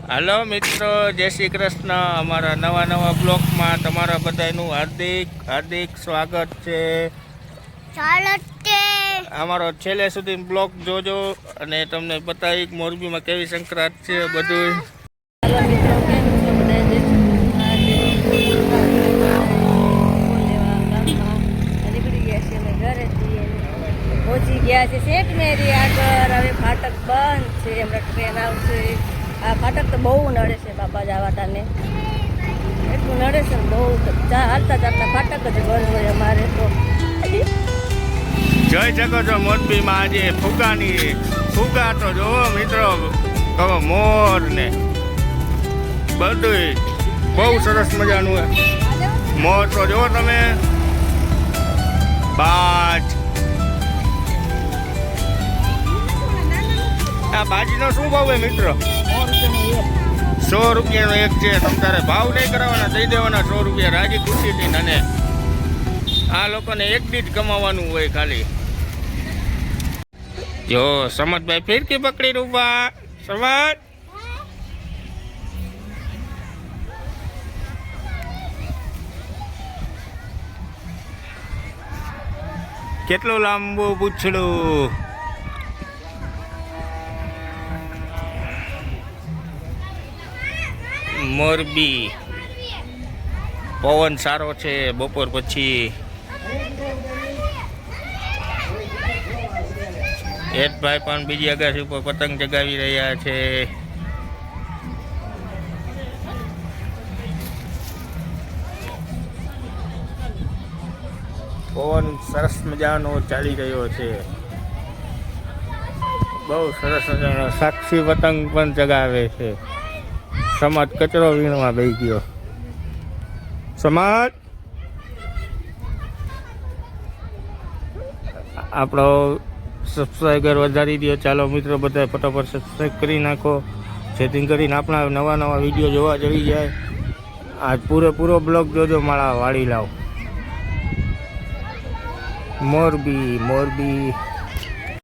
હાલો મિત્રો, જય શ્રી કૃષ્ણ। અમારા નવા બ્લોગમાં તમારા બધાનું હાર્દિક હાર્દિક સ્વાગત છે। અમારો છેલ્લે સુધી બ્લોગ જોજો અને તમને બતાવી મોરબીમાં કેવી સંક્રાંત છે બધું। પહોંચી ગયા છે શેઠ મેરી આગળ। હવે ફાટક બંધ છે, હમણાં ટ્રેન આવશે। આ ફાટક તો બહુ નડે છે બાપા જવાટાને, એટલું નડે છે બહુ। હાલતા ચાલતા ફાટક જ બંધ હોય અમારે તો। જોઈ શકો છો મોરબીમાં આજે ફુગા તો જોવો મિત્રો, કહો મોર ને બધું બહુ સરસ મજાનું મોર તો જોવો તમે, બાજ। આ બાજીનો શું ભાવ છે મિત્રો? 100 રૂપિયાનો એક છે। તમે તારે ભાવ નહીં કરાવવાના, દઈ દેવાના 100 રૂપિયા રાજી ખુશીથી। અને આ લોકોને એક દીઠ કમાવાનું હોય ખાલી। જો સમતભાઈ ફિરકી પકડી રૂપા સમત, કેટલું લાંબુ પૂછડું। મોરબી પવન સારો છે બપોર પછી। હેતભાઈ પણ બીજી અગાસી ઉપર પતંગ ચગાવી રહ્યા છે। પવન સરસ મજાનો ચાલી રહ્યો છે, બહુ સરસ મજાનો। સાક્ષી પતંગ પણ ચગાવે છે। સમાજ કચરો વીણવા બેસી ગયો। સમાજ આપણો સબસ્ક્રાઈબર વધારી દો। ચાલો મિત્રો, બધા ફટાફટ સબસ્ક્રાઈબ કરી નાખો, જેથી કરીને આપણા નવા વિડીયો જોવા જઈ જાય। આજ પૂરો બ્લોગ જોજો મારા વાડી લાવ। મોરબી